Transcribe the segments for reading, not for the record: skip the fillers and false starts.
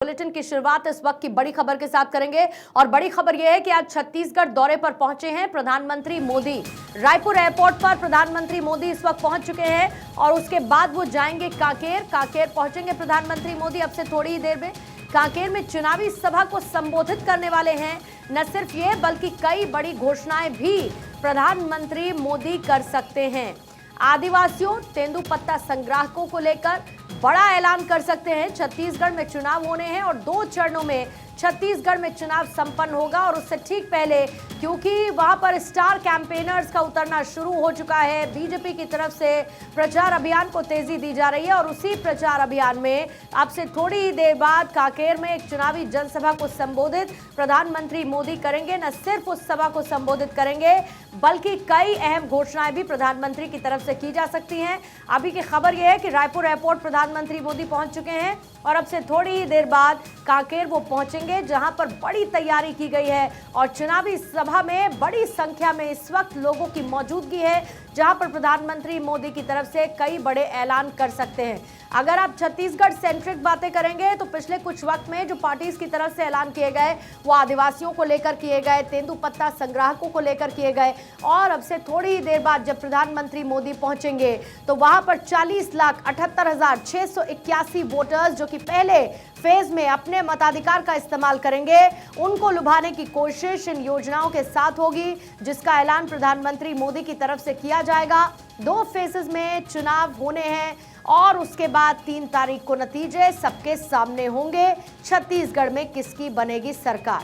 Bulletin की शुरुआत इस वक्त की बड़ी खबर के साथ करेंगे और बड़ी खबर यह है कि आज छत्तीसगढ़ दौरे पर पहुंचे हैं प्रधानमंत्री मोदी। रायपुर एयरपोर्ट पर प्रधानमंत्री मोदी इस वक्त पहुंच चुके हैं और उसके बाद वो जाएंगे कांकेर पहुंचेंगे प्रधानमंत्री मोदी। अब से थोड़ी ही देर में कांकेर में चुनावी सभा को संबोधित करने वाले हैं। न सिर्फ ये बल्कि कई बड़ी घोषणाएं भी प्रधानमंत्री मोदी कर सकते हैं। आदिवासियों तेंदुपत्ता संग्राहकों को लेकर बड़ा ऐलान कर सकते हैं। छत्तीसगढ़ में चुनाव होने हैं और 2 चरणों में छत्तीसगढ़ में चुनाव संपन्न होगा और उससे ठीक पहले क्योंकि वहां पर स्टार कैंपेनर्स का उतरना शुरू हो चुका है। बीजेपी की तरफ से प्रचार अभियान को तेजी दी जा रही है और उसी प्रचार अभियान में अब से थोड़ी ही देर बाद कांकेर में एक चुनावी जनसभा को संबोधित प्रधानमंत्री मोदी करेंगे। न सिर्फ उस सभा को संबोधित करेंगे बल्कि कई अहम घोषणाएं भी प्रधानमंत्री की तरफ से की जा सकती हैं। अभी की खबर यह है कि रायपुर एयरपोर्ट प्रधानमंत्री मोदी पहुंच चुके हैं और अब से थोड़ी ही देर बाद कांकेर वो पहुंचेंगे जहां पर बड़ी तैयारी की गई है और चुनावी सभा में बड़ी संख्या में इस वक्त लोगों की मौजूदगी है जहां पर प्रधानमंत्री मोदी की तरफ से कई बड़े ऐलान कर सकते हैं। अगर आप छत्तीसगढ़ सेंट्रिक बातें करेंगे तो पिछले कुछ वक्त में जो पार्टीज की तरफ से ऐलान किए गए वो आदिवासियों को लेकर किए गए, तेंदुपत्ता संग्राहकों को लेकर किए गए और अब से थोड़ी ही देर बाद जब प्रधानमंत्री मोदी पहुंचेंगे तो वहां पर 40,78,681 वोटर्स जो कि पहले फेज में अपने मताधिकार का इस्तेमाल करेंगे उनको लुभाने की कोशिश इन योजनाओं के साथ होगी जिसका ऐलान प्रधानमंत्री मोदी की तरफ से किया जाएगा। 2 फेजेस में चुनाव होने हैं और उसके बाद 3 तारीख को नतीजे सबके सामने होंगे। छत्तीसगढ़ में किसकी बनेगी सरकार।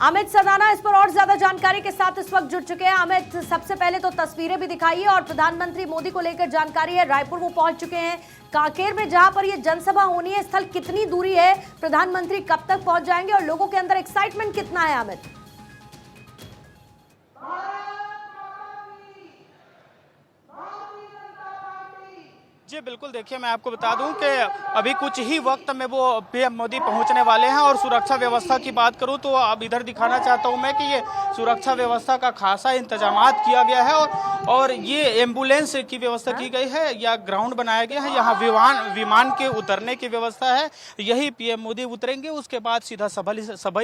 अमित सदाना इस पर और ज्यादा जानकारी के साथ इस वक्त जुड़ चुके हैं। अमित, सबसे पहले तो तस्वीरें भी दिखाइए और प्रधानमंत्री मोदी को लेकर जानकारी है। रायपुर वो पहुंच चुके हैं। कांकेर में जहां पर ये जनसभा होनी है स्थल कितनी दूरी है, प्रधानमंत्री कब तक पहुंच जाएंगे और लोगों के अंदर एक्साइटमेंट कितना है अमित? जी बिल्कुल, देखिए मैं आपको बता दूं कि अभी कुछ ही वक्त में वो पीएम मोदी पहुंचने वाले हैं और सुरक्षा व्यवस्था की बात करूं तो अब इधर दिखाना चाहता हूं मैं कि ये सुरक्षा व्यवस्था का खासा इंतजामात किया गया है और ये एम्बुलेंस की व्यवस्था की गई है या ग्राउंड बनाया गया है। यहाँ विमान के उतरने की व्यवस्था है। यही पीएम मोदी उतरेंगे, उसके बाद सीधा सभा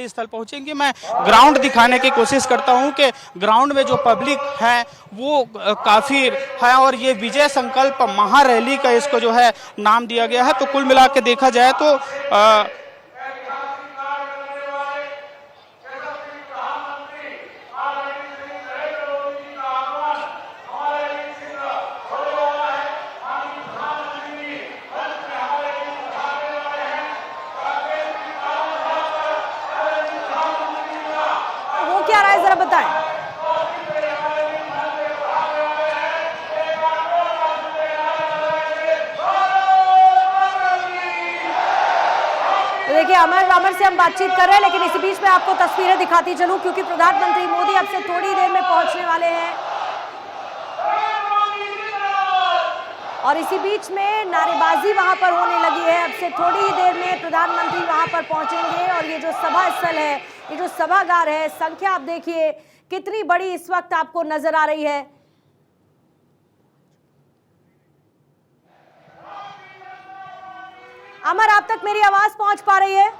स्थल पहुंचेंगे। मैं ग्राउंड दिखाने की कोशिश करता हूँ कि ग्राउंड में जो पब्लिक है वो काफी है और ये विजय संकल्प महारैली का इसको जो है नाम दिया गया है। तो कुल मिला के देखा जाए तो वो क्या रहा है जरा बताएं। देखिए अमर से हम बातचीत कर रहे हैं लेकिन इसी बीच में आपको तस्वीरें दिखाती चलूं क्योंकि प्रधानमंत्री मोदी अब से थोड़ी देर में पहुंचने वाले हैं और इसी बीच में नारेबाजी वहां पर होने लगी है। अब से थोड़ी ही देर में प्रधानमंत्री वहां पर पहुंचेंगे और ये जो सभा स्थल है, ये जो सभागार है, संख्या आप देखिए कितनी बड़ी इस वक्त आपको नजर आ रही है। अमर, आप तक मेरी आवाज पहुंच पा रही है?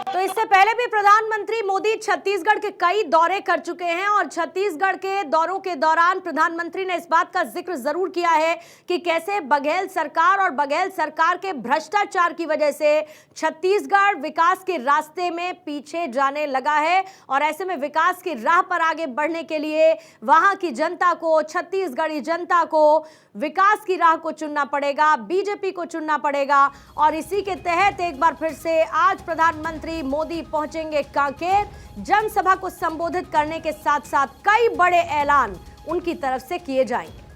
तो इससे पहले भी प्रधानमंत्री मोदी छत्तीसगढ़ के कई दौरे कर चुके हैं और छत्तीसगढ़ के दौरों के दौरान प्रधानमंत्री ने इस बात का जिक्र जरूर किया है कि कैसे बघेल सरकार और बघेल सरकार के भ्रष्टाचार की वजह से छत्तीसगढ़ विकास के रास्ते में पीछे जाने लगा है और ऐसे में विकास की राह पर आगे बढ़ने के लिए वहां की जनता को, छत्तीसगढ़ी जनता को विकास की राह को चुनना पड़ेगा, बीजेपी को चुनना पड़ेगा और इसी के तहत एक बार फिर से आज प्रधानमंत्री मोदी पहुंचेंगे कांकेर। जनसभा को संबोधित करने के साथ साथ कई बड़े ऐलान उनकी तरफ से किए जाएंगे।